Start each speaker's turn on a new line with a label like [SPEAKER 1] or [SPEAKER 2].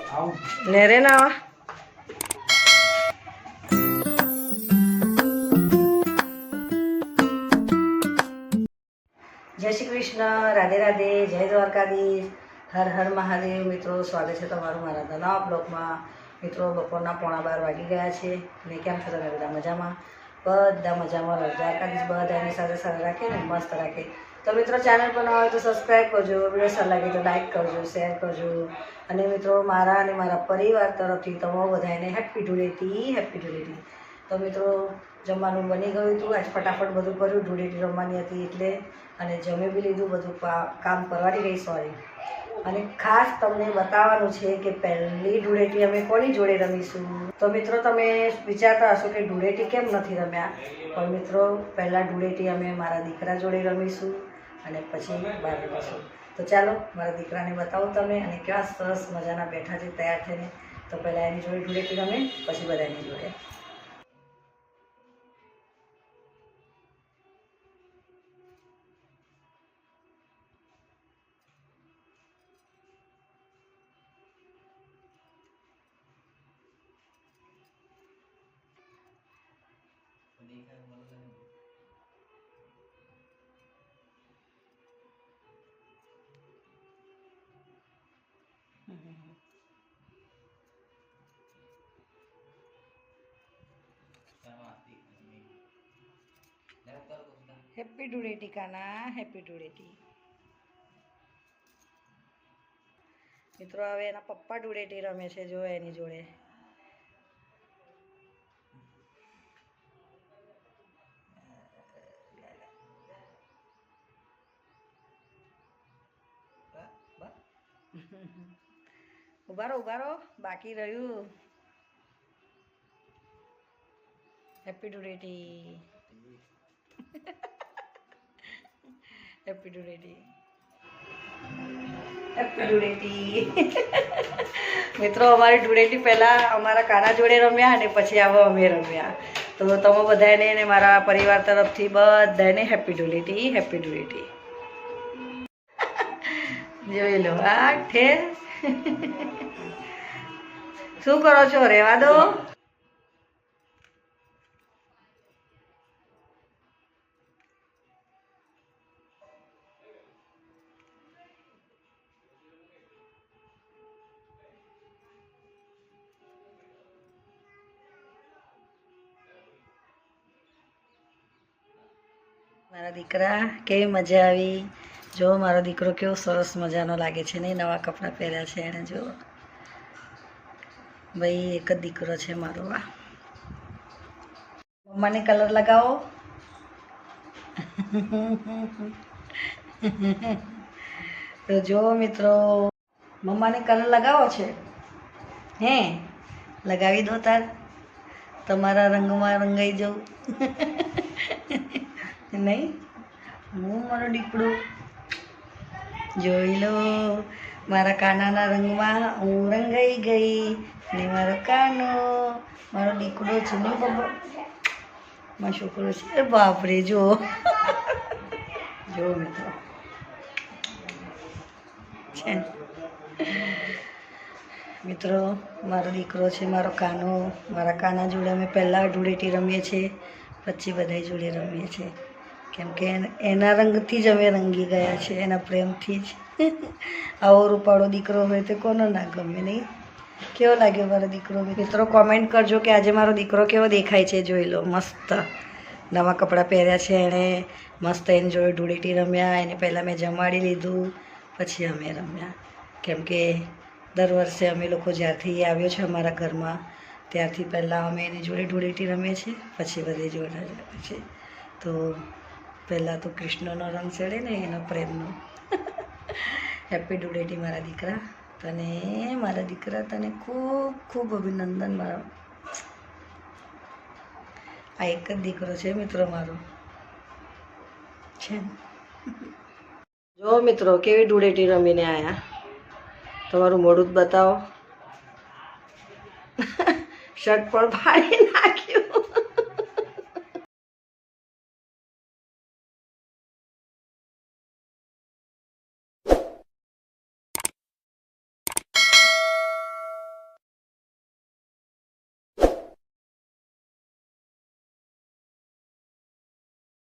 [SPEAKER 1] નેરે ના જય શ્રી કૃષ્ણ, રાધે રાધે, જય દ્વારકાધીશ, હર હર મહાદેવ. મિત્રો સ્વાગત છે તમારું મારા નવા બ્લોગમાં. મિત્રો બપોરના 11:15 વાગી ગયા છે અને કેમ છો તમે બધા? મજામાં? બધા મજામાં. દ્વારકાધીશ બધાની સાથે સારા રાખે ને મસ્ત રાખે. તો મિત્રો ચેનલ પર નવા હોય તો સબસ્ક્રાઈબ કરજો, વિડીયો સારો લાગે તો લાઈક કરજો, શેર કરજો. અને મિત્રો મારા અને મારા પરિવાર તરફથી તમામ બધાને હેપી ધૂળેટી, હેપી ધૂળેટી. તો મિત્રો જમવાનું બની ગયું હતું, આજ ફટાફટ બધું કર્યું, ધૂળેટી રમવાની હતી એટલે, અને જમી બી લીધું, બધું કામ કરવાની રહી, સોરી. અને ખાસ તમને બતાવવાનું છે કે પહેલી ધૂળેટી અમે કોની જોડે રમીશું. તો મિત્રો તમે વિચારતા હશો કે ધૂળેટી કેમ નથી રમ્યા, પણ મિત્રો પહેલાં ધૂળેટી અમે મારા દીકરા જોડે રમીશું અને પછી બહાર રમીશું. તો ચાલો મારા દીકરાને બતાવું તમે, અને કેવા સરસ મજાના બેઠા છે તૈયાર થઈને. તો પહેલાં એની જોડે ધૂળેટી રમે, પછી બધા એની જોડે. હેપી ધૂળેટી કાના, હેપી ધૂળેટી. મિત્રો હવે એના પપ્પા ધૂળેટી રમે છે, જો એની જોડે. ઉભારો બાકી રહ્યું. Happy Dhuleti, happy Dhuleti, happy Dhuleti. મિત્રો અમારી ધૂળેટી પહેલાં અમારા કાના જોડે રમ્યા અને પછી આવો અમે રમ્યા. તો તમે બધાને ને મારા પરિવાર તરફથી બધાને હેપી ધૂળેટી, હેપી ધૂળેટી. જોઈ લો આ ઠેર. શું કરો છો? રેવા દો. મારા દીકરા, કેવી મજા આવી. જો મારો દીકરો કેવો સરસ મજાનો લાગે છે ને, નવા કપડાં પહેર્યા છે એણે. જો ભાઈ એક જ દીકરો છે મારો. આ મમ્માને કલર લગાવો. તો જો મિત્રો મમ્માને કલર લગાવો છે, હે લગાવી દો તાર, તમારા રંગમાં રંગાઈ જાઉં. નહીં, હું મારો દીકરો. જોઈ લો મારા કાનાના રંગમાં હું રંગાઈ ગઈ, ને મારો કાનો, મારો દીકરો છે ને બાબા, મારો છોકરો છે. બાપરે જો જો મિત્રો છે મિત્રો, મારો દીકરો છે, મારો કાનો. મારા કાના જોડે અમે પહેલાં ધૂળેટી રમીએ છીએ, પછી બધા જોડે રમીએ છીએ, કેમ કે એના રંગથી જ અમે રંગી ગયા છે, એના પ્રેમથી જ. આવો રૂપાળો દીકરો હોય તો કોનો ના ગમે, નહીં? કેવો લાગ્યો મારો દીકરો? મિત્રો કોમેન્ટ કરજો કે આજે મારો દીકરો કેવો દેખાય છે. જોઈ લો, મસ્ત નવા કપડાં પહેર્યા છે એણે, મસ્ત એની જોડે ધૂળેટી રમ્યા. એને પહેલાં મેં જમાડી લીધું, પછી અમે રમ્યા, કેમ કે દર વર્ષે અમે લોકો જ્યારથી આવ્યો છે અમારા ઘરમાં ત્યારથી પહેલાં અમે એની જોડે ધૂળેટી રમીએ છીએ, પછી બધી જોડે રમીએ છીએ. તો પહેલાં તો કૃષ્ણનો રંગ ચડે ને, એનો પ્રેમનો. હેપી ધૂળેટી મારા દીકરા. તને મારા દીકરા, તને ખૂબ ખૂબ અભિનંદન. મારો આ એક જ દીકરો છે મિત્રો મારો છે. જો મિત્રો કેવી ધૂળેટી રમીને આવ્યા. તમારું મોઢું જ બતાવો. શર્ટ પણ ફાડી નાખી.